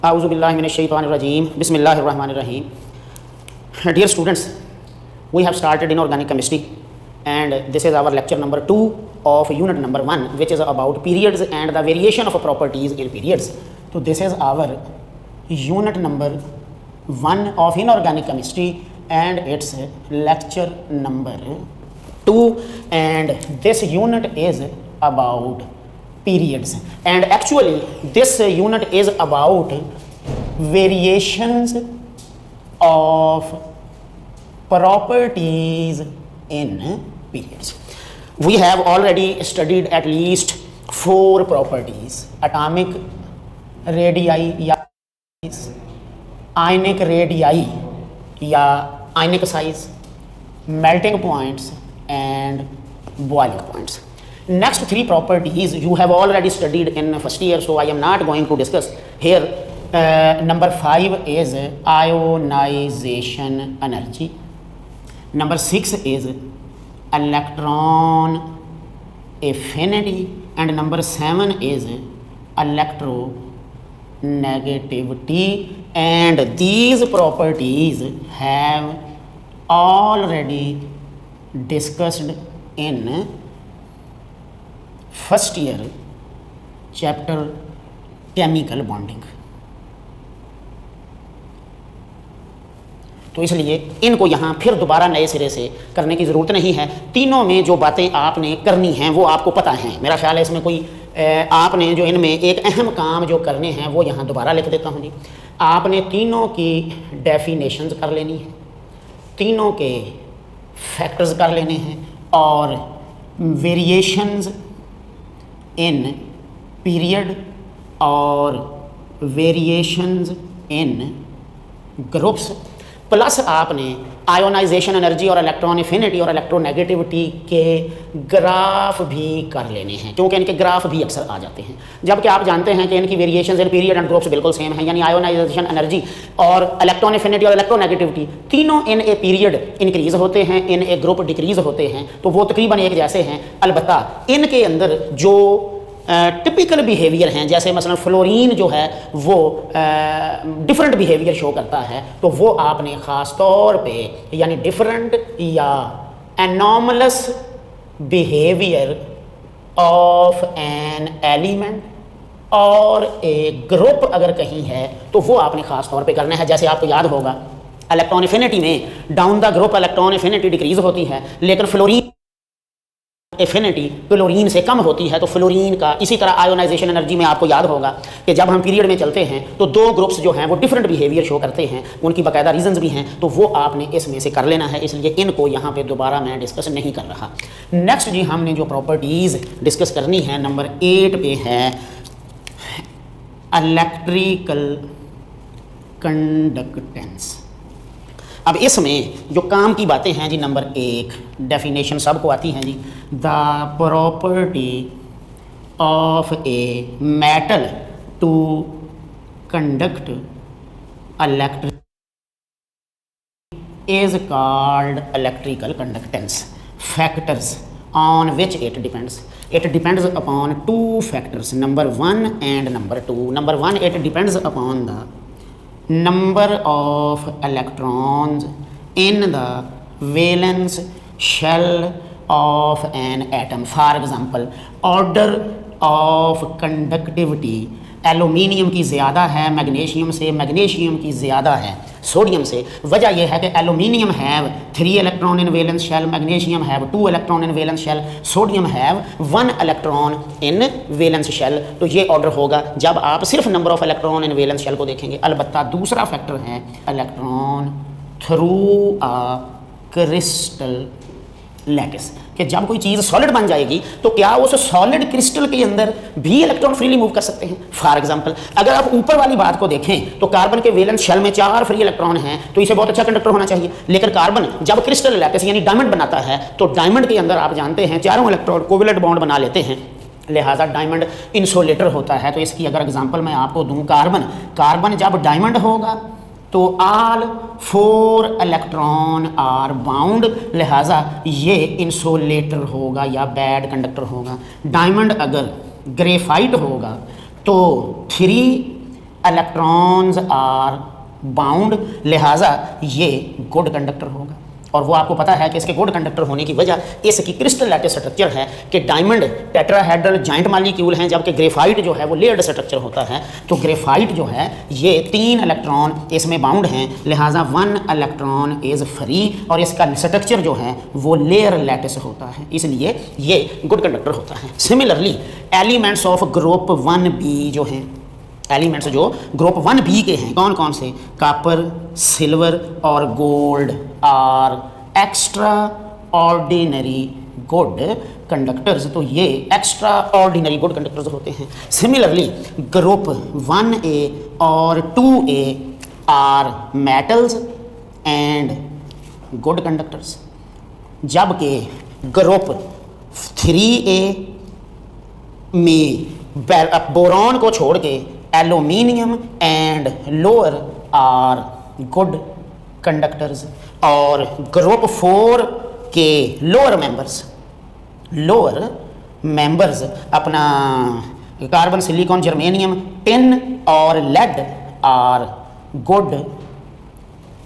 Auzubillahiminash-shaytanir-rajeem. Bismillahir-rahmanir-rahim. Dear students, we have started in organic chemistry and this is our lecture number 2 of unit number 1, which is about periods and the variation of properties in periods. So this is our unit number 1 of inorganic chemistry and it's lecture number 2, and this unit is about periods, and actually this unit is about variations of properties in periods. We have already studied at least 4 properties: atomic radii या ionic radii या ionic size, melting points and boiling points. Next 3 properties you have already studied in first year, so I am not going to discuss here. Number 5 is ionization energy. Number 6 is electron affinity, and number 7 is electronegativity. And these properties have already discussed in first year chapter chemical bonding. तो इसलिए इनको यहाँ फिर दोबारा नए सिरे से करने की ज़रूरत नहीं है. तीनों में जो बातें आपने करनी हैं वो आपको पता हैं. मेरा ख्याल है इसमें कोई आपने जो इनमें एक अहम काम जो करने हैं वो यहाँ दोबारा लिख देता हूँ जी. आपने तीनों की डेफिनेशंस कर लेनी है, तीनों के फैक्टर्स कर लेने हैं, और वेरिएशंस इन पीरियड और वेरिएशंस इन ग्रुप्स, प्लस आपने आयोनाइजेशन एनर्जी और इलेक्ट्रॉन एफिनिटी और इलेक्ट्रोनेगेटिविटी के ग्राफ भी कर लेने हैं, क्योंकि इनके ग्राफ भी अक्सर आ जाते हैं. जबकि आप जानते हैं कि इनकी variations in period and groups बिल्कुल सेम है, यानी आयोनाइजेशन एनर्जी और इलेक्ट्रॉन एफिनिटी और इलेक्ट्रोनेगेटिविटी तीनों इन ए पीरियड इंक्रीज होते हैं, इन ए ग्रुप डिक्रीज होते हैं. तो वो तकरीबन एक जैसे हैं, अलबत्ता इनके अंदर जो टिपिकल बिहेवियर हैं, जैसे मसलन फ्लोरीन जो है वो डिफरेंट बिहेवियर शो करता है, तो वो आपने ख़ास तौर पे यानी डिफरेंट या anomalous behaviour of an element और ए ग्रुप अगर कहीं है तो वो आपने ख़ास तौर पे करना है. जैसे आपको याद होगा इलेक्ट्रॉन एफिनिटी में down the group electron affinity decrease होती है, लेकिन फ्लोरीन एफिनिटी फ्लोरीन से कम होती है. तो फ्लोरीन का इसी तरह आयोनाइजेशन एनर्जी में आपको याद होगा कि जब हम पीरियड में चलते हैं तो 2 ग्रुप्स जो हैं वो डिफरेंट बिहेवियर शो करते हैं, उनकी बाकायदा रीजंस भी हैं, तो वो आपने इसमें से कर लेना है. इसलिए इनको यहाँ पे दोबारा मैं डिस्कस नहीं कर रहा. नेक्स्ट जी हमने जो प्रॉपर्टीज़ डिस्कस करनी है नंबर 8 पे है इलेक्ट्रिकल कंडक्टेंस. अब इसमें जो काम की बातें हैं जी, नंबर 1 डेफिनेशन सबको आती हैं जी. The property of a metal to conduct electric is called electrical conductance. Factors on which it depends upon 2 factors, number 1 and number 2. Number 1, it depends upon the number of electrons in the valence shell of an atom. For example, order of conductivity aluminium की ज़्यादा है magnesium से, magnesium की ज़्यादा है sodium से. वजह यह है कि aluminium have 3 electron in valence shell, magnesium have 2 electron in valence shell, sodium have 1 electron in valence shell. तो ये ऑर्डर होगा जब आप सिर्फ number of electron in valence shell को देखेंगे. अलबत्ता दूसरा फैक्टर है electron through a crystal lattice, कि जब कोई चीज़ सॉलिड बन जाएगी तो क्या उस सॉलिड क्रिस्टल के अंदर भी इलेक्ट्रॉन फ्रीली मूव कर सकते हैं. फॉर एग्जांपल अगर आप ऊपर वाली बात को देखें तो कार्बन के वैलेंस शेल में 4 फ्री इलेक्ट्रॉन हैं, तो इसे बहुत अच्छा कंडक्टर होना चाहिए. लेकिन कार्बन जब क्रिस्टल लैटिस यानी डायमंड बनाता है तो डायमंड के अंदर आप जानते हैं 4 इलेक्ट्रॉन कोवेलेंट बॉन्ड बना लेते हैं, लिहाजा डायमंड इंसुलेटर होता है. तो इसकी अगर एग्जांपल मैं आपको दूं, कार्बन जब डायमंड होगा तो ऑल 4 इलेक्ट्रॉन आर बाउंड, लिहाजा ये इंसुलेटर होगा या बैड कंडक्टर होगा। डायमंड अगर ग्रेफाइट होगा तो 3 इलेक्ट्रॉन्स आर बाउंड, लिहाजा ये गुड कंडक्टर होगा। और वो आपको पता है कि इसके गुड कंडक्टर होने की वजह इसकी क्रिस्टल लैटिस स्ट्रक्चर है कि डायमंड टेट्राहेड्रल जॉइंट मॉलिक्यूल हैं, जबकि ग्रेफाइट जो है वो लेयर्ड स्ट्रक्चर होता है। तो ग्रेफाइट जो है ये 3 इलेक्ट्रॉन इसमें बाउंड हैं, लिहाजा 1 इलेक्ट्रॉन इज़ फ्री और इसका स्ट्रक्चर जो है वो लेयर लैटिस होता है, इसलिए ये गुड कंडक्टर होता है। Similarly elements of group 1b जो हैं, एलिमेंट्स जो ग्रुप 1b के हैं, कौन कौन से? कॉपर, सिल्वर और gold are extra ordinary good conductors. तो ये एक्स्ट्रा ऑर्डिनरी गुड कंडक्टर्स होते हैं। सिमिलरली ग्रुप 1a और 2a are metals and good conductors, जबकि ग्रुप 3a में बोरॉन को छोड़ के aluminium and lower are good conductors, और ग्रुप 4 के लोअर मेंबर्स अपना कार्बन, सिलिकॉन, जर्मेनियम, टिन और लेड आर गुड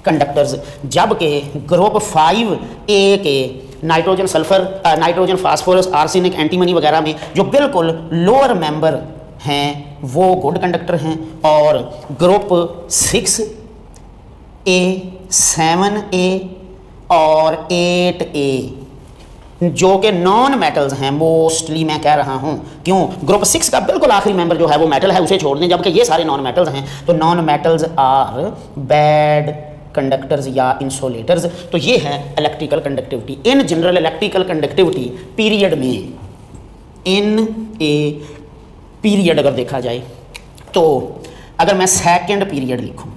कंडक्टर्स, जबकि ग्रुप 5a के nitrogen, sulphur, nitrogen, phosphorus, arsenic, antimony वगैरह में जो बिल्कुल लोअर मेंबर हैं वो गुड कंडक्टर हैं, और ग्रुप 6a, 7a और 8a जो कि नॉन मेटल्स हैं, मोस्टली मैं कह रहा हूं, क्यों? ग्रुप 6 का बिल्कुल आखिरी मेंबर जो है वो मेटल है, उसे छोड़ दें, जबकि ये सारे नॉन मेटल्स हैं। तो non metals are bad conductors या इंसुलेटर्स। तो ये है electrical conductivity. In general electrical conductivity period में, इन ए पीरियड अगर देखा जाए तो अगर मैं सेकंड पीरियड लिखूं,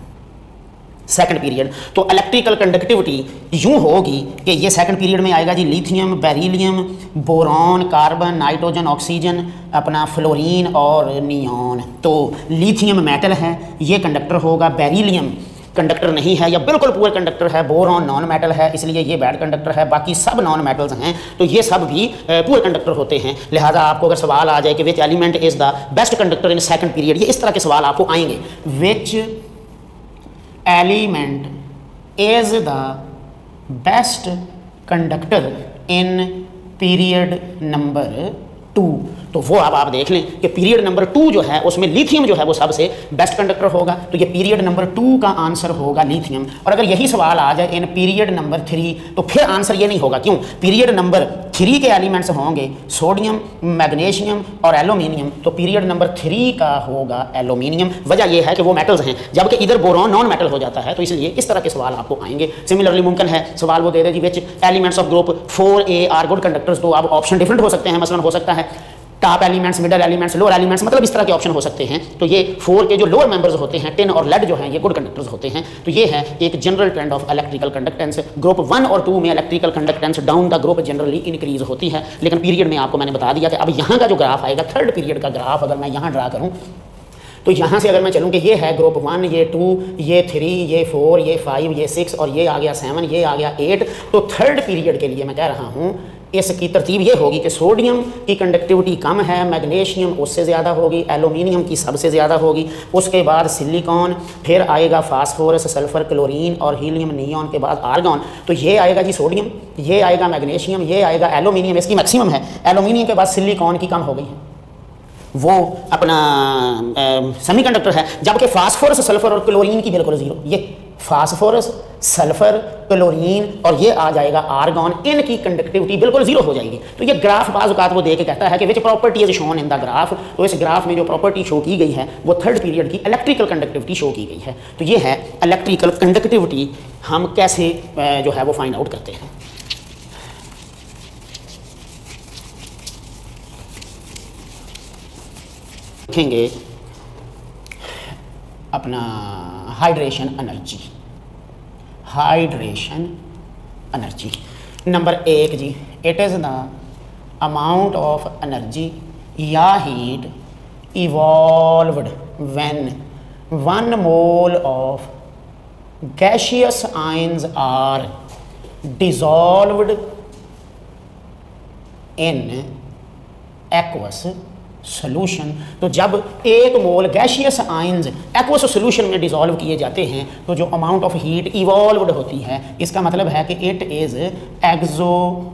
सेकंड पीरियड, तो इलेक्ट्रिकल कंडक्टिविटी यूं होगी कि ये सेकंड पीरियड में आएगा जी lithium, beryllium, boron, carbon, nitrogen, oxygen, अपना फ्लोरीन और नियॉन। तो लिथियम मेटल है, ये कंडक्टर होगा। बेरिलियम कंडक्टर नहीं है या बिल्कुल पुअर कंडक्टर है। बोरॉन नॉन मेटल है, इसलिए ये बैड कंडक्टर है। बाकी सब नॉन मेटल्स हैं, तो ये सब भी पुअर कंडक्टर होते हैं। लिहाजा आपको अगर सवाल आ जाए कि which element is the best conductor in second period, ये इस तरह के सवाल आपको आएंगे। Which element is the best conductor in period number 2, तो वो अब आप देख लें कि पीरियड नंबर 2 जो है उसमें लिथियम जो है वो सबसे बेस्ट कंडक्टर होगा। तो ये पीरियड नंबर 2 का आंसर होगा लिथियम। और अगर यही सवाल आ जाए इन पीरियड नंबर 3, तो फिर आंसर ये नहीं होगा। क्यों? पीरियड नंबर 3 के एलिमेंट्स होंगे सोडियम, मैग्नीशियम और एल्यूमिनियम, तो पीरियड नंबर 3 का होगा एल्यूमिनियम। वजह यह है कि वो मेटल्स हैं, जबकि इधर बोरॉन नॉन मेटल हो जाता है, तो इसलिए इस तरह के सवाल आपको आएंगे। सिमिलरली मुमकिन है सवाल वो दे दे जी which elements of group 4a are good conductors, तो अब ऑप्शन डिफरेंट हो सकते हैं। मसलन हो सकता है top elements, middle elements, lower elements, मतलब इस तरह के ऑप्शन हो सकते हैं। तो ये 4 के जो लोअर मेंबर्स होते हैं, टिन और लेड जो हैं, ये गुड कंडक्टर्स होते हैं। तो ये है एक general trend of electrical conductance. Group 1 और 2 में electrical conductance down the group generally increase होती है, लेकिन पीरियड में आपको मैंने बता दिया कि अब यहाँ का जो ग्राफ आएगा, थर्ड पीरियड का ग्राफ अगर मैं यहाँ ड्रा करूँ, तो यहाँ से अगर मैं चलूँ कि ये है ग्रुप 1, ये 2, ये 3, ये 4, ये 5, ये 6 और ये आ गया 7, ये आ गया 8, तो थर्ड पीरियड के लिए मैं कह रहा हूँ इसकी तरतीब ये होगी कि सोडियम की कंडक्टिविटी कम है, मैग्नीशियम उससे ज़्यादा होगी, एल्यूमिनियम की सबसे ज़्यादा होगी, उसके बाद सिलिकॉन, फिर आएगा फास्फोरस, सल्फर, क्लोरीन और हीलियम, नियॉन के बाद आर्गॉन। तो ये आएगा जी सोडियम, ये आएगा मैग्नीशियम, ये आएगा एल्यूमिनियम, इसकी मैक्सिमम है। एल्यूमिनियम के बाद सिलिकॉन की कम हो गई है, वो अपना सेमीकंडक्टर है, जबकि फास्फोरस, सल्फर और क्लोरीन की बिल्कुल जीरो। ये फास्फोरस, सल्फर, क्लोरीन और ये आ जाएगा आर्गॉन, इनकी कंडक्टिविटी बिल्कुल जीरो हो जाएगी। तो ये ग्राफ बाज़ औक़ात वो दे के कहता है कि which property is shown in the graph. तो इस ग्राफ में जो प्रॉपर्टी शो की गई है वो थर्ड पीरियड की इलेक्ट्रिकल कंडक्टिविटी शो की गई है। तो ये है इलेक्ट्रिकल कंडक्टिविटी, हम कैसे जो है वो फाइंड आउट करते हैं। देखेंगे अपना hydration energy, hydration energy number 1 जी, it is the amount of energy या heat evolved when 1 mole of gaseous ions are dissolved in aqueous solution. तो जब एक mole gaseous ions aqueous solution में डिसॉल्व किए जाते हैं तो जो अमाउंट ऑफ हीट इवॉल्व्ड होती है, इसका मतलब है कि इट इज़ एक्सोथर्मिक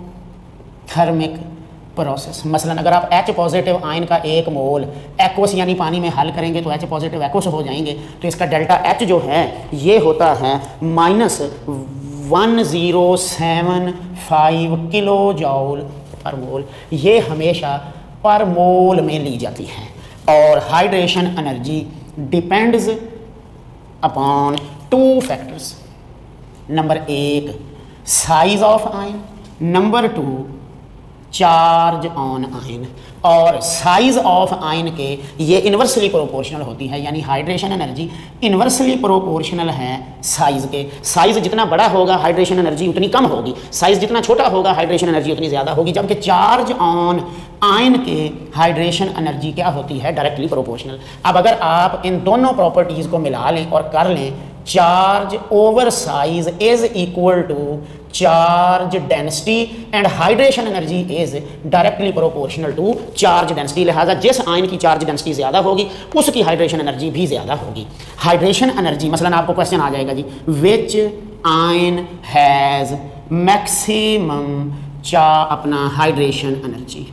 प्रोसेस। मसलन अगर आप H पॉजिटिव आयन का एक मोल एक्वस यानी पानी में हल करेंगे तो H पॉजिटिव एक्वस हो जाएंगे, तो इसका डेल्टा H जो है ये होता है -1075 किलो जॉल पर मोल। ये हमेशा पर मोल में ली जाती है। और hydration energy depends upon 2 factors. Number 1 size of ion, number 2 charge on ion. और साइज ऑफ आयन के ये इन्वर्सली प्रोपोर्शनल होती है, यानी हाइड्रेशन एनर्जी इन्वर्सली प्रोपोर्शनल है साइज के। साइज जितना बड़ा होगा हाइड्रेशन एनर्जी उतनी कम होगी, साइज जितना छोटा होगा हाइड्रेशन एनर्जी उतनी ज़्यादा होगी। जबकि चार्ज ऑन आयन के हाइड्रेशन एनर्जी क्या होती है, डायरेक्टली प्रोपोर्शनल। अब अगर आप इन दोनों प्रॉपर्टीज़ को मिला लें और कर लें, charge over size is equal to charge density and hydration energy is directly proportional to charge density. लिहाजा जिस आयन की चार्ज डेंसिटी ज़्यादा होगी उसकी हाइड्रेशन एनर्जी भी ज़्यादा होगी। हाइड्रेशन एनर्जी मसलन आपको क्वेश्चन आ जाएगा जी, विच आयन हैज़ मैक्सिमम अपना hydration energy,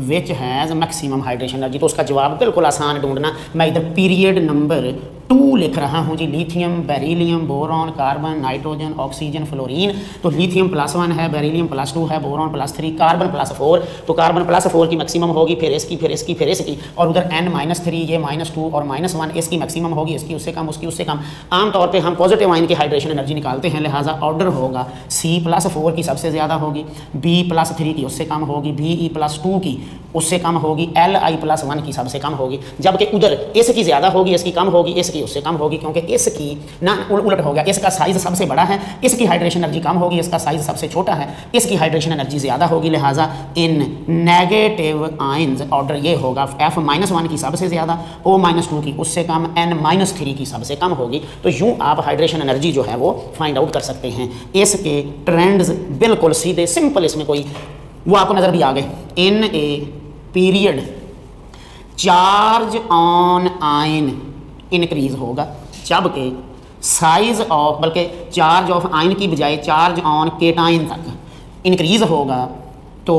which has maximum hydration energy. तो उसका जवाब बिल्कुल आसान ढूंढना। मैं इधर पीरियड नंबर 2 लिख रहा हूँ जी, lithium, beryllium, boron, carbon, nitrogen, oxygen, fluorine. तो लिथियम +1 है, बेरिलियम +2 है, बोरॉन +3, कार्बन +4। तो कार्बन +4 की मैक्सिमम होगी, फिर इसकी, फिर इसकी, फिर इसकी, और उधर N-3 ये -2 और -1 इसकी मैक्सिमम होगी, इसकी उससे कम, उसकी उससे कम। आमतौर पे हम पॉजिटिव आयन की हाइड्रेशन एनर्जी निकालते हैं, लिहाजा ऑर्डर होगा C+4 की सबसे ज़्यादा होगी, B+3 की उससे कम होगी, BE+2 की उससे कम होगी, Li+1 की सबसे कम होगी। जबकि उधर इसकी ज़्यादा होगी, इसकी कम होगी, इसकी उससे कम होगी, क्योंकि इसकी ना उलट हो गया, इसका साइज सबसे बड़ा है, इसकी हाइड्रेशन एनर्जी कम होगी, इसका साइज सबसे छोटा है, इसकी हाइड्रेशन एनर्जी ज़्यादा होगी। लिहाजा इन नेगेटिव आयंस ऑर्डर ये होगा, F-1 की सबसे ज़्यादा, O-2 की उससे कम, N-3 की सबसे कम होगी। तो यूँ आप हाइड्रेशन एनर्जी जो है वो फाइंड आउट कर सकते हैं। इसके ट्रेंड्स बिल्कुल सीधे सिंपल, इसमें कोई वो आपको नज़र भी आ गए। In a period charge on ion increase होगा, जबकि साइज ऑफ, बल्कि चार्ज ऑफ आयन की बजाय चार्ज ऑन केटाइन तक इंक्रीज होगा, तो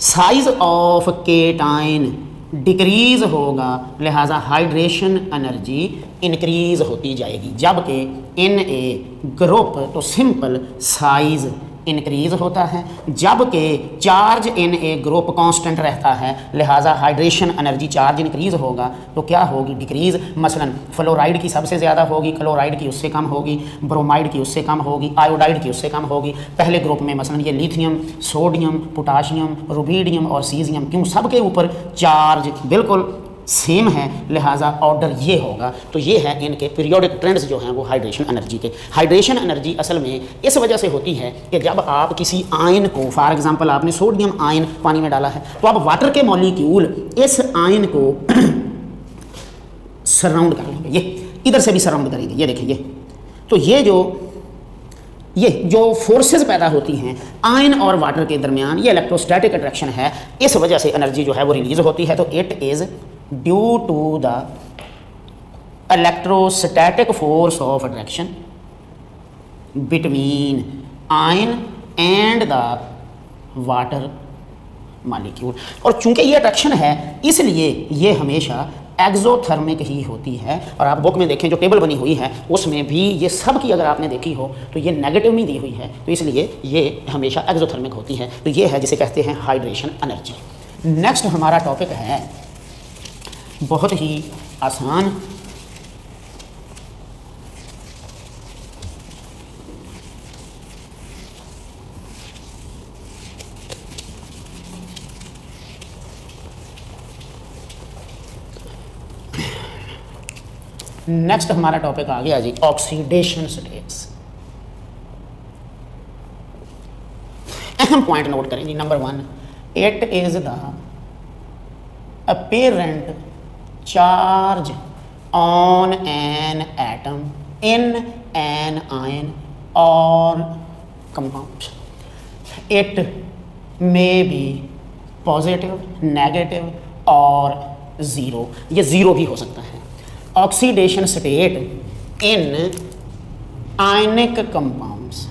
साइज ऑफ केटाइन डिक्रीज होगा, लिहाजा हाइड्रेशन एनर्जी इंक्रीज होती जाएगी। जबकि इन ए ग्रुप तो सिंपल साइज इंक्रीज होता है, जबकि charge in a group constant रहता है, लिहाजा हाइड्रेशन एनर्जी चार्ज इंक्रीज होगा तो क्या होगी, डिक्रीज। मसलन फ्लोराइड की सबसे ज़्यादा होगी, क्लोराइड की उससे कम होगी, ब्रोमाइड की उससे कम होगी, आयोडाइड की उससे कम होगी। पहले ग्रुप में मसलन ये लिथियम, सोडियम, पोटाशियम, रुबीडियम और सीजियम, क्यों सबके ऊपर चार्ज बिल्कुल सेम है, लिहाजा ऑर्डर ये होगा। तो ये है इनके पीरियोडिक ट्रेंड्स जो हैं वो हाइड्रेशन एनर्जी के। हाइड्रेशन एनर्जी असल में इस वजह से होती है कि जब आप किसी आयन को, फॉर एग्जांपल आपने सोडियम आयन पानी में डाला है, तो आप वाटर के मॉलिक्यूल इस आयन को सराउंड कर लेंगे, ये इधर से भी सराउंड करेंगे, ये देखिए ये। तो ये जो फोर्सेस पैदा होती हैं आयन और वाटर के दरमियान, ये इलेक्ट्रोस्टैटिक अट्रैक्शन है, इस वजह से एनर्जी जो है वो रिलीज होती है। तो it is due to the electrostatic force of attraction between ion and the water molecule. और चूंकि ये अट्रैक्शन है इसलिए ये हमेशा एक्सोथर्मिक ही होती है। और आप बुक में देखें जो टेबल बनी हुई है उसमें भी ये सब की अगर आपने देखी हो तो ये नेगेटिव में दी हुई है, तो इसलिए ये हमेशा एक्सोथर्मिक होती है। तो ये है जिसे कहते हैं हाइड्रेशन एनर्जी। नेक्स्ट हमारा टॉपिक है बहुत ही आसान, नेक्स्ट हमारा टॉपिक आ गया जी ऑक्सीडेशन स्टेट्स। अहम पॉइंट नोट करें जी। Number 1, it is the apparent charge on an atom in an ion और compound. It may be positive, negative और ज़ीरो। ये ज़ीरो भी हो सकता है। Oxidation state in ionic compounds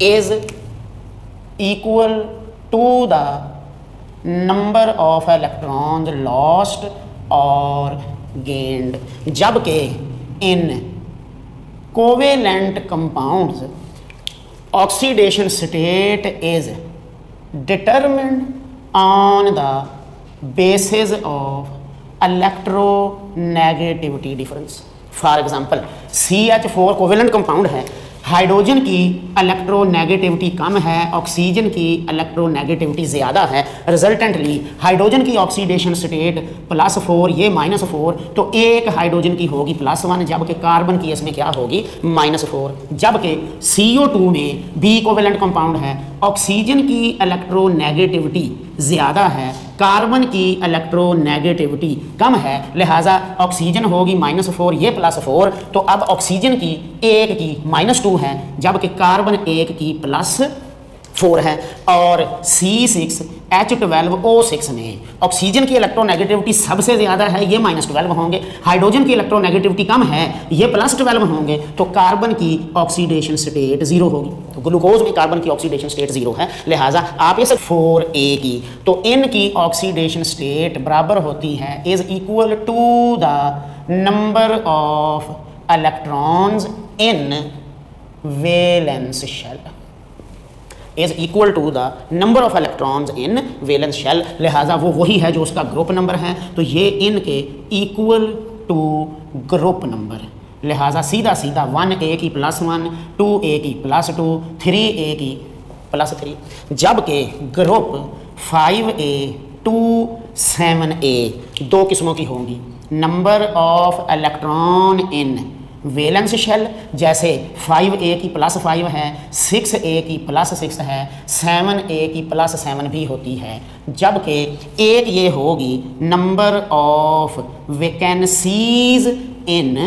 is equal to the number of electrons lost और gained, जबकि इन covalent compounds oxidation state is determined on the basis of electronegativity difference. For example CH4 covalent compound है, hydrogen की electronegativity कम है, oxygen की electronegativity ज़्यादा है, resultantly hydrogen की oxidation state +4, ये -4, तो एक हाइड्रोजन की होगी +1, जबकि कार्बन की इसमें क्या होगी -4। जबकि CO2 में B कोवेलेंट कंपाउंड है, ऑक्सीजन की इलेक्ट्रोनेगेटिविटी ज़्यादा है, कार्बन की इलेक्ट्रोनेगेटिविटी कम है, लिहाजा ऑक्सीजन होगी -4, ये +4, तो अब ऑक्सीजन की एक की -2 है, जबकि कार्बन एक की +4 है। और C6H12O6 में ऑक्सीजन की इलेक्ट्रोनेगेटिविटी सबसे ज़्यादा है, ये -12 होंगे, हाइड्रोजन की इलेक्ट्रोनेगेटिविटी कम है, ये +12 होंगे, तो कार्बन की ऑक्सीडेशन स्टेट 0 होगी। तो ग्लूकोज में कार्बन की ऑक्सीडेशन स्टेट 0 है, लिहाजा आप ये 4A की, तो इनकी ऑक्सीडेशन स्टेट बराबर होती है is equal to the number of electrons in valence shell, is equal to the number of electrons in valence shell, लिहाजा वो वही है जो उसका ग्रुप नंबर है, तो ये इनके इक्वल टू ग्रुप नंबर, लिहाजा सीधा सीधा 1A की +1, 2A की +2, 3A की +3, जबकि ग्रुप 5A to 7A दो किस्मों की होंगी। Number of electron in valence shell, जैसे 5A की +5 है, 6A की +6 है, 7A की +7 भी होती है, जबकि एक ये होगी number of vacancies in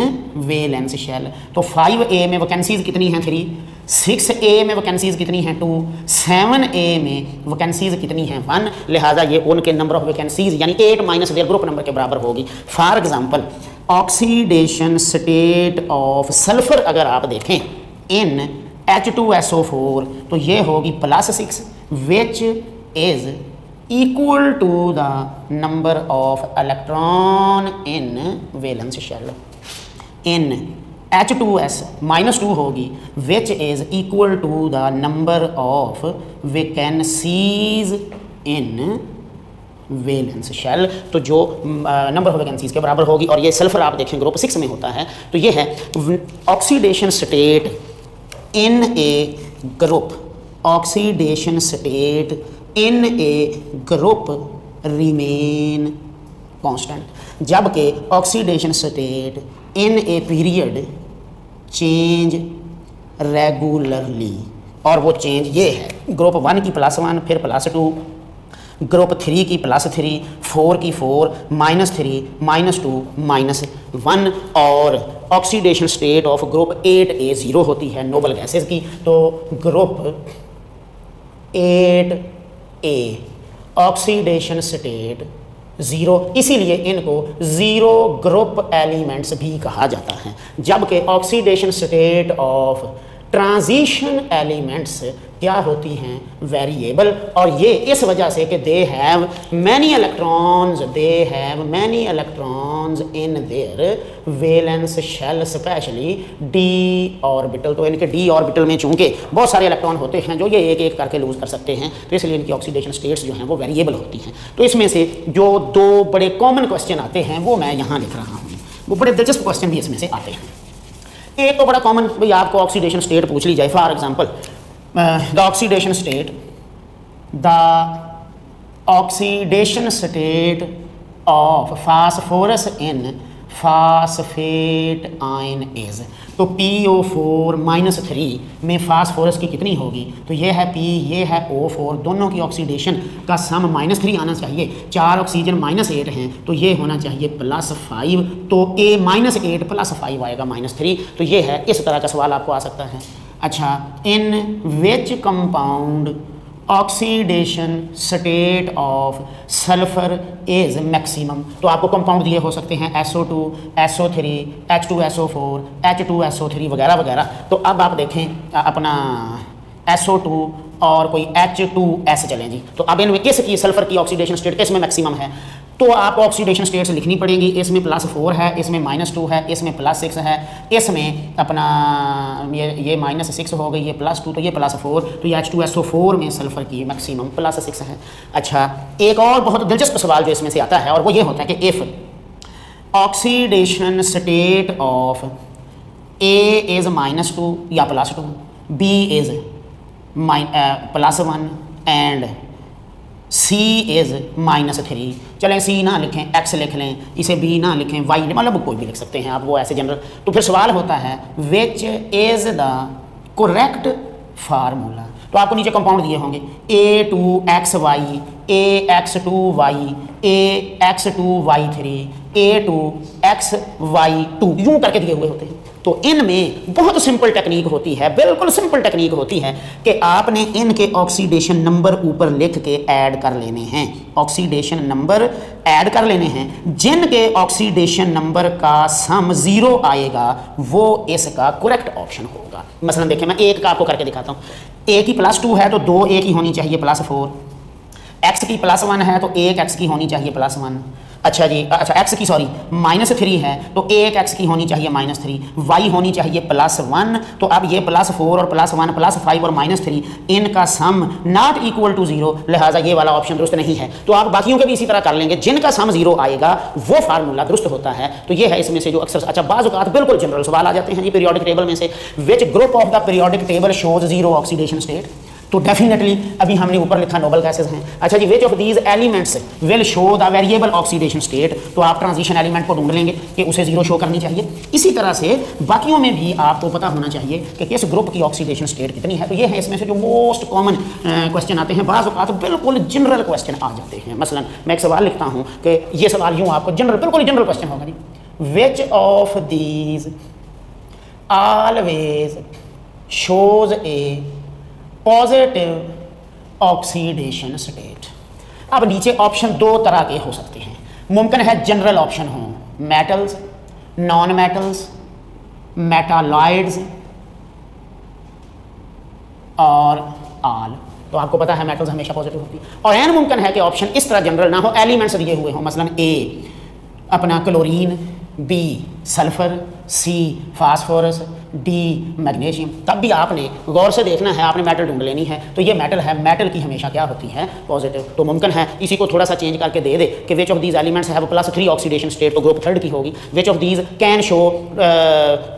valence shell. तो 5A में वैकेंसीज कितनी हैं 3, 6A में वैकेंसीज कितनी हैं 2, 7A में वैकेंसीज कितनी हैं 1, लिहाजा ये उनके नंबर ऑफ वैकेंसीज यानी 8 माइनस देयर ग्रुप नंबर के बराबर होगी। For example oxidation state of sulphur अगर आप देखें इन H2SO4 तो ये होगी +6 which is equal to the number of electron in valence shell. In H2S -2 होगी which is equal to the number of vacancies in valence shell, तो जो number of vacancies के बराबर होगी। और ये सल्फर आप देखें ग्रुप 6 में होता है, तो ये है oxidation state in a group, oxidation state in a group remain constant, जबकि oxidation state in a period change regularly, और वो चेंज ये है ग्रुप 1 की +1, फिर +2, ग्रुप 3 की +3, 4 की 4, -3, -2, -1, और oxidation state of group 8A 0 होती है नोबल गैसेस की, तो ग्रुप 8A ऑक्सीडेशन स्टेट 0, इसीलिए इनको 0 ग्रुप एलिमेंट्स भी कहा जाता है, जबकि oxidation state of transition elements क्या होती हैं वेरिएबल, और ये इस वजह से कि they have many electrons in their valence shell, specially d orbital. तो इनके d ऑर्बिटल में चूंकि बहुत सारे इलेक्ट्रॉन होते हैं जो ये एक एक करके लूज कर सकते हैं, तो इसलिए इनकी ऑक्सीडेशन स्टेट्स जो हैं वो वेरिएबल होती हैं। तो इसमें से जो 2 बड़े कॉमन क्वेश्चन आते हैं वो मैं यहाँ लिख रहा हूँ, वो बड़े दिलचस्प क्वेश्चन भी इसमें से आते हैं। एक तो बड़ा कॉमन, भाई आपको ऑक्सीडेशन स्टेट पूछ ली जाए, for example the oxidation state of phosphorus in phosphate ion is, तो PO4 -3 में फास्फोरस की कितनी होगी, तो ये है P, ये है O4, दोनों की ऑक्सीडेशन का सम -3 आना चाहिए, 4 ऑक्सीजन -8 हैं, तो ये होना चाहिए +5, तो A -8 +5 आएगा -3, तो ये है, इस तरह का सवाल आपको आ सकता है। अच्छा, in which compound oxidation state of sulphur is maximum. तो आपको कंपाउंड दिए हो सकते हैं SO2, SO3, H2SO4, H2SO3 वगैरह वगैरह। तो अब आप देखें अपना SO2 और कोई H2S चलें जी। तो अब इनमें किस की सल्फर की ऑक्सीडेशन स्टेट किस में मैक्सिमम है? तो आपको ऑक्सीडेशन स्टेट्स लिखनी पड़ेगी। इसमें +4 है, इसमें -2 है, इसमें +6 है, इसमें अपना ये -6 हो गई, ये +2, तो ये +4, तो ये H2SO4 में सल्फर की मैक्सिमम +6 है। अच्छा, एक और बहुत दिलचस्प सवाल जो इसमें से आता है और वो ये होता है कि if oxidation state of A is -2 या +2, B is +1 and C is -3। चलें C ना लिखें, X लिख लें, इसे B ना लिखें, Y मतलब कोई भी लिख सकते हैं आप, वो ऐसे जनरल। तो फिर सवाल होता है which is the correct formula. तो आपको नीचे कंपाउंड दिए होंगे A2XY, AX2Y, AX2Y3, A2XY2, यूं करके दिए हुए होते हैं। तो इनमें बहुत सिंपल टेक्निक होती है, बिल्कुल सिंपल टेक्निक होती है कि आपने इनके ऑक्सीडेशन नंबर ऊपर लिख के ऐड कर लेने हैं। ऑक्सीडेशन नंबर ऐड कर लेने हैं। जिनके ऑक्सीडेशन नंबर का सम 0 आएगा वो इसका करेक्ट ऑप्शन होगा। मसलन देखिए, मैं एक का आपको करके दिखाता हूँ। A की +2 है तो 2 A की होनी चाहिए +4। X की +1 है तो 1 X की होनी चाहिए +1। अच्छा जी, अच्छा X की सॉरी -3 है तो 1 X की होनी चाहिए -3। Y होनी चाहिए +1। तो अब ये +4 और +1 +5 और -3 इनका सम नॉट इक्वल टू 0, लिहाजा ये वाला ऑप्शन दुरुस्त नहीं है। तो आप बाकियों के भी इसी तरह कर लेंगे, जिनका सम 0 आएगा वो फार्मूला दुरुस्त होता है। तो ये है इसमें से जो अक्सर, अच्छा बाज़ औक़ात बिल्कुल जनरल सवाल आ जाते हैं जी पीरियोडिक टेबल में से, which group of the periodic table shows 0 oxidation state. तो डेफिनेटली अभी हमने ऊपर लिखा नोबल गैसेस हैं। अच्छा जी, which of these elements will show the variable oxidation state. तो आप ट्रांजिशन एलिमेंट को ढूंढ लेंगे कि उसे 0 शो करनी चाहिए। इसी तरह से बाकियों में भी आपको पता होना चाहिए कि किस ग्रुप की ऑक्सीडेशन स्टेट कितनी है। तो ये है इसमें से जो मोस्ट कॉमन क्वेश्चन आते हैं। बाज़ औक़ात बिल्कुल जनरल क्वेश्चन आ जाते हैं। मसलन मैं एक सवाल लिखता हूँ कि ये सवाल यूँ आपको जनरल, बिल्कुल जनरल क्वेश्चन होगा जी। Which of these always shows a positive oxidation state. अब नीचे ऑप्शन 2 तरह के हो सकते हैं। मुमकिन है जनरल ऑप्शन हो, मेटल्स, नॉन मेटल्स, मेटालॉइड्स और आल। तो आपको पता है मेटल्स हमेशा पॉजिटिव होती है। और एन मुमकिन है कि ऑप्शन इस तरह जनरल ना हो, एलिमेंट्स दिए हुए हों। मसलन ए अपना क्लोरीन, बी सल्फर, सी फास्फोरस, डी मैग्नीशियम। तब भी आपने गौर से देखना है, आपने मेटल ढूंढ लेनी है। तो ये मेटल है, मेटल की हमेशा क्या होती है, पॉजिटिव। तो मुमकिन है इसी को थोड़ा सा चेंज करके दे दे कि विच of these elements have +3 oxidation state, तो ग्रुप 3 की होगी। विच of these can show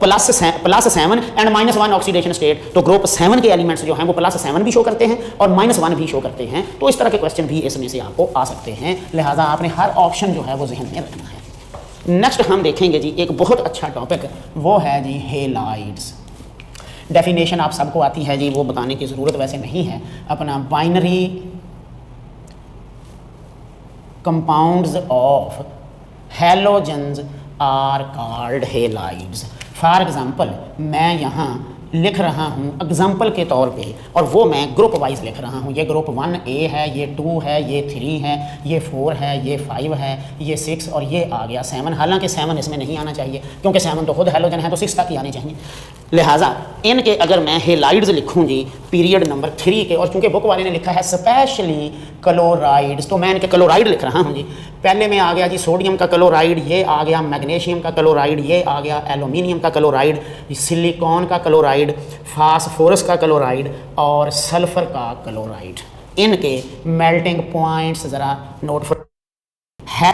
+7 and -1 oxidation state, तो ग्रुप 7 के एलिमेंट्स जो हैं वो +7 भी शो करते हैं और -1 भी शो करते हैं। तो इस तरह के क्वेश्चन भी इसमें से आपको आ सकते हैं। लिहाजा आपने हर ऑप्शन जो है वो जहन में रखना है। नेक्स्ट हम देखेंगे जी एक बहुत अच्छा टॉपिक, वो है जी हेलाइड्स। डेफिनेशन आप सबको आती है जी, वो बताने की ज़रूरत वैसे नहीं है। अपना binary compounds of halogens are called halides. For example मैं यहाँ लिख रहा हूँ एग्जाम्पल के तौर पे, और वो मैं ग्रुप वाइज लिख रहा हूँ। ये ग्रुप 1A है, ये 2 है, ये 3 है, ये 4 है, ये 5 है, ये 6 और ये आ गया 7। हालांकि 7 इसमें नहीं आना चाहिए क्योंकि 7 तो खुद हैलोजन है, तो 6 तक ही आनी चाहिए। लिहाजा इनके अगर मैं हेलाइड्स लिखूँ जी पीरियड नंबर 3 के, और चूँकि बुक वाले ने लिखा है स्पेशली क्लोराइड्स, तो मैं इनके क्लोराइड लिख रहा हूँ जी। पहले में आ गया जी सोडियम का क्लोराइड, ये आ गया मैग्नीशियम का क्लोराइड, ये आ गया एल्यूमिनियम का क्लोराइड, सिलिकॉन का क्लोराइड, फास्फोरस का क्लोराइड और सल्फर का क्लोराइड। इनके मेल्टिंग पॉइंट्स ज़रा नोट फॉर है।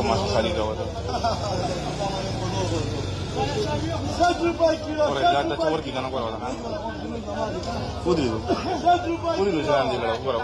Más salido. Por el lado de Chaburki, no puedo ganar. Pudido. Pudido se han dicho, por.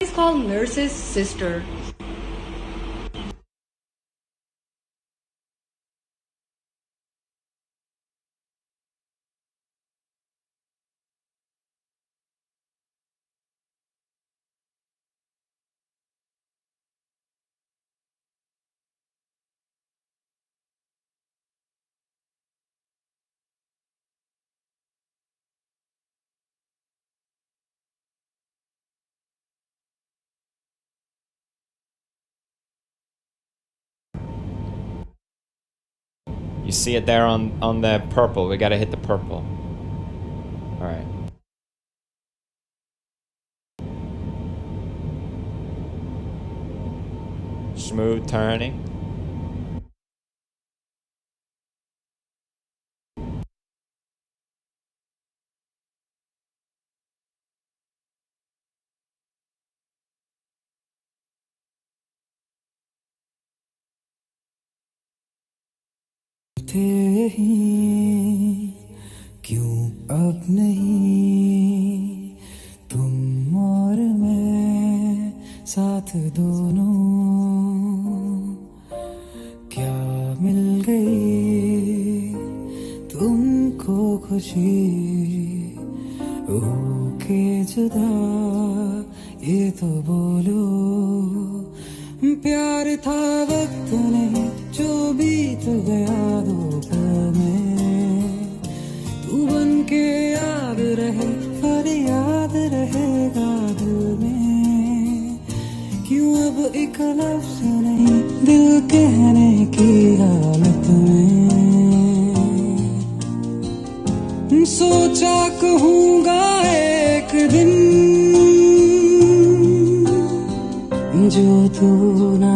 Please call nurse's sister. You see it there on the purple. We gotta hit the purple. Alright. Smooth turning. थे ही क्यों अब नहीं तुम और मैं साथ दोनों क्या मिल गई तुमको खुशी होके जुदा ये तो बोलो प्यार था वक्त नहीं जो बीत गया दो पल में तू बन के याद रहे फरियाद रहेगा दिल में क्यों अब एक लफ्ज नहीं दिल कहने की हालत में सोचा कहूँगा एक दिन जो तू ना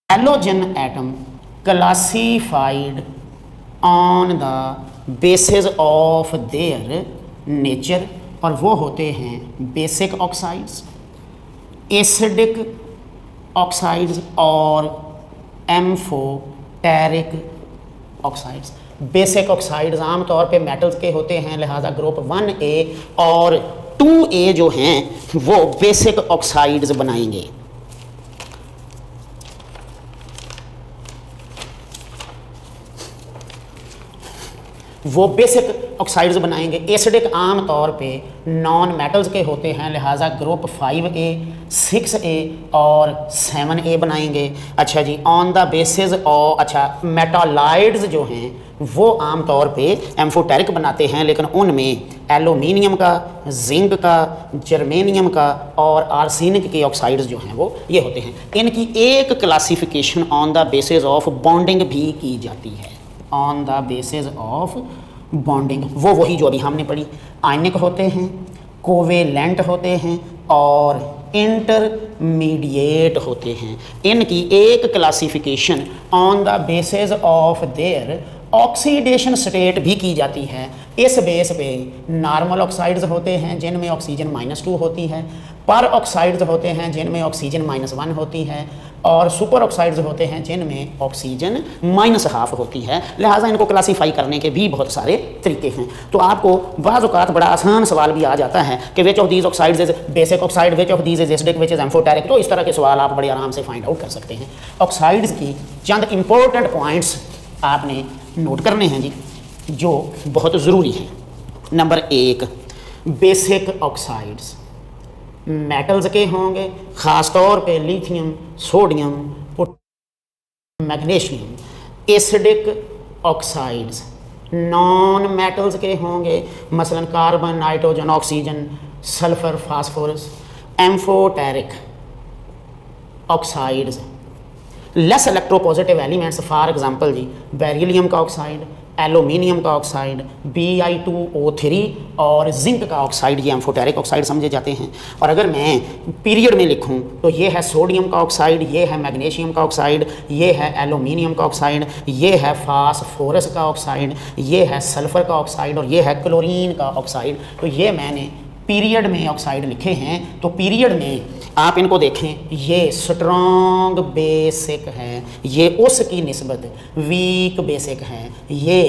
halogen atom classified on the basis of their nature, और वो होते हैं बेसिक ऑक्साइड्स, एसिडिक ऑक्साइड्स और एम्फोटेरिक ऑक्साइड्स। बेसिक ऑक्साइड्स आमतौर पे मेटल्स के होते हैं, लिहाजा ग्रुप 1A और 2A जो हैं वो बेसिक ऑक्साइड्स बनाएंगे। वो बेसिक ऑक्साइड्स बनाएंगे। एसिडिक आम तौर पे नॉन मेटल्स के होते हैं, लिहाजा ग्रुप 5A, 6A और 7A बनाएंगे। अच्छा जी, ऑन द बेसिस और अच्छा मेटालाइड्स जो हैं वो आम तौर पे एम्फोटेरिक बनाते हैं, लेकिन उनमें एल्यूमिनियम का, जिंक का, जर्मेनियम का और आर्सेनिक के ऑक्साइड्स जो हैं वो ये होते हैं। इनकी एक classification on the basis of bonding भी की जाती है। On the basis of bonding वो वही जो अभी हमने पढ़ी, आयनिक होते हैं, कोवेलेंट होते हैं और इंटरमीडिएट होते हैं। इनकी एक classification on the basis of their oxidation state भी की जाती है। इस बेस पे नॉर्मल ऑक्साइड्स होते हैं जिनमें ऑक्सीजन -2 होती है, पर ऑक्साइड्स होते हैं जिनमें ऑक्सीजन -1 होती है, और सुपर ऑक्साइड्स होते हैं जिनमें ऑक्सीजन -1/2 होती है। लिहाजा इनको क्लासीफाई करने के भी बहुत सारे तरीके हैं। तो आपको बाज़ औक़ात बड़ा आसान सवाल भी आ जाता है कि विच of these oxides is basic oxide, which of these is acidic, which is amphoteric. तो इस तरह के सवाल आप बड़े आराम से फाइंड आउट कर सकते हैं। ऑक्साइड्स की चंद इंपॉर्टेंट पॉइंट्स आपने नोट करने हैं जी, जो बहुत ज़रूरी हैं। नंबर 1, बेसिक ऑक्साइड्स मेटल्स के होंगे, ख़ास तौर पे lithium, sodium, magnesium. Acidic oxides non metals के होंगे, मसलन carbon, nitrogen, oxygen, sulphur, phosphorus. Amphoteric oxides less electropositive elements, for example जी बेरिलियम का ऑक्साइड, एल्यूमिनियम का ऑक्साइड, Bi2O3 और जिंक का ऑक्साइड, ये एम्फोटेरिक ऑक्साइड समझे जाते हैं। और अगर मैं पीरियड में लिखूं तो ये है सोडियम का ऑक्साइड, ये है मैग्नीशियम का ऑक्साइड, ये है एल्यूमिनियम का ऑक्साइड, ये है फास्फोरस का ऑक्साइड, ये है सल्फर का ऑक्साइड और ये है क्लोरीन का ऑक्साइड। तो ये मैंने पीरियड में ऑक्साइड लिखे हैं। तो पीरियड में आप इनको देखें, ये स्ट्रॉन्ग बेसिक हैं, ये उसकी निस्बत वीक बेसिक हैं, ये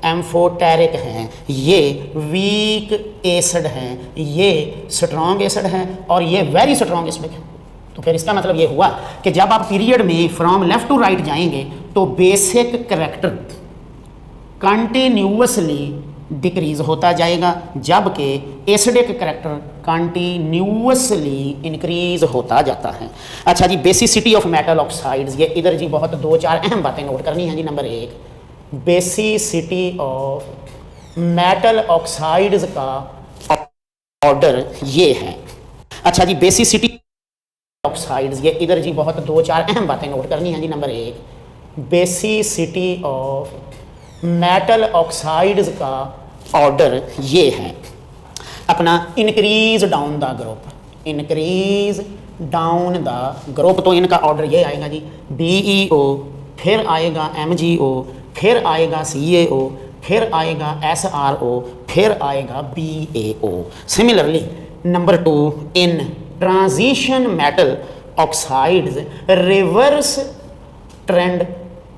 एम्फोटेरिक हैं, ये वीक एसिड हैं, ये स्ट्रॉन्ग एसिड हैं और ये वेरी स्ट्रॉन्ग एसिड है। तो फिर इसका मतलब ये हुआ कि जब आप पीरियड में फ्रॉम लेफ्ट टू राइट जाएंगे तो बेसिक करैक्टर कंटिन्यूअसली डिक्रीज होता जाएगा, जबकि एसिडिक करैक्टर कंटिन्यूअसली इंक्रीज होता जाता है। अच्छा जी, बेसिसिटी ऑफ मेटल ऑक्साइड्स, ये इधर जी बहुत 2-4 अहम बातें नोट करनी हैं जी। Number 1, basicity of metal oxides का ऑर्डर ये है। अच्छा जी, बेसिसिटी ऑक्साइड्स, ये इधर जी बहुत 2-4 अहम बातें नोट करनी हैं जी। Number 1, basicity of metal oxides का ऑर्डर ये है अपना increase down the group, increase down the group. तो इनका ऑर्डर ये आएगा जी, BeO, फिर आएगा MgO, फिर आएगा CaO, फिर आएगा SrO, फिर आएगा BaO। सिमिलरली नंबर 2, इन transition metal oxides reverse trend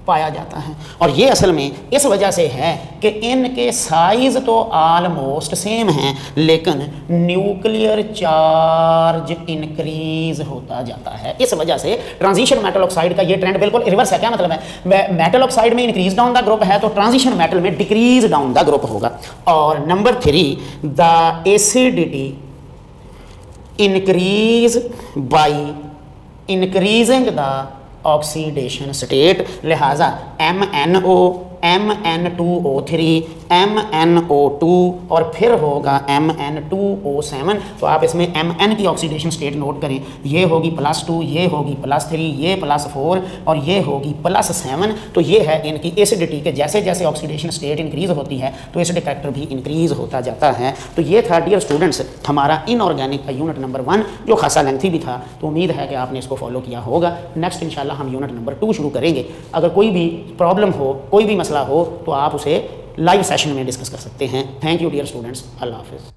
पाया जाता है। और ये असल में इस वजह से है कि इनके साइज़ तो आलमोस्ट सेम हैं, लेकिन न्यूक्लियर चार्ज इंक्रीज होता जाता है। इस वजह से ट्रांजिशन मेटल ऑक्साइड का ये ट्रेंड बिल्कुल रिवर्स है। क्या मतलब है? मेटल ऑक्साइड में इंक्रीज डाउन द ग्रुप है तो ट्रांजिशन मेटल में डिक्रीज डाउन द ग्रुप होगा। और number 3, the acidity increase by increasing the oxidation state. लिहाजा MnO, Mn2O3, MnO2 और फिर होगा Mn2O7। तो आप इसमें Mn की ऑक्सीडेशन स्टेट नोट करें, ये होगी +2, ये होगी +3, ये +4 और ये होगी +7। तो ये है इनकी एसिडिटी के जैसे जैसे ऑक्सीडेशन स्टेट इंक्रीज होती है तो एसिडिक फैक्टर भी इंक्रीज होता जाता है। तो ये था डियर स्टूडेंट्स हमारा इनऑर्गेनिक का यूनिट नंबर 1 जो खासा लेंथी भी था। तो उम्मीद है कि आपने इसको फॉलो किया होगा। नेक्स्ट इंशाल्लाह हम यूनिट नंबर 2 शुरू करेंगे। अगर कोई भी प्रॉब्लम हो, कोई भी मसला हो तो आप उसे लाइव सेशन में डिस्कस कर सकते हैं। थैंक यू डियर स्टूडेंट्स, अल्लाह हाफिज़।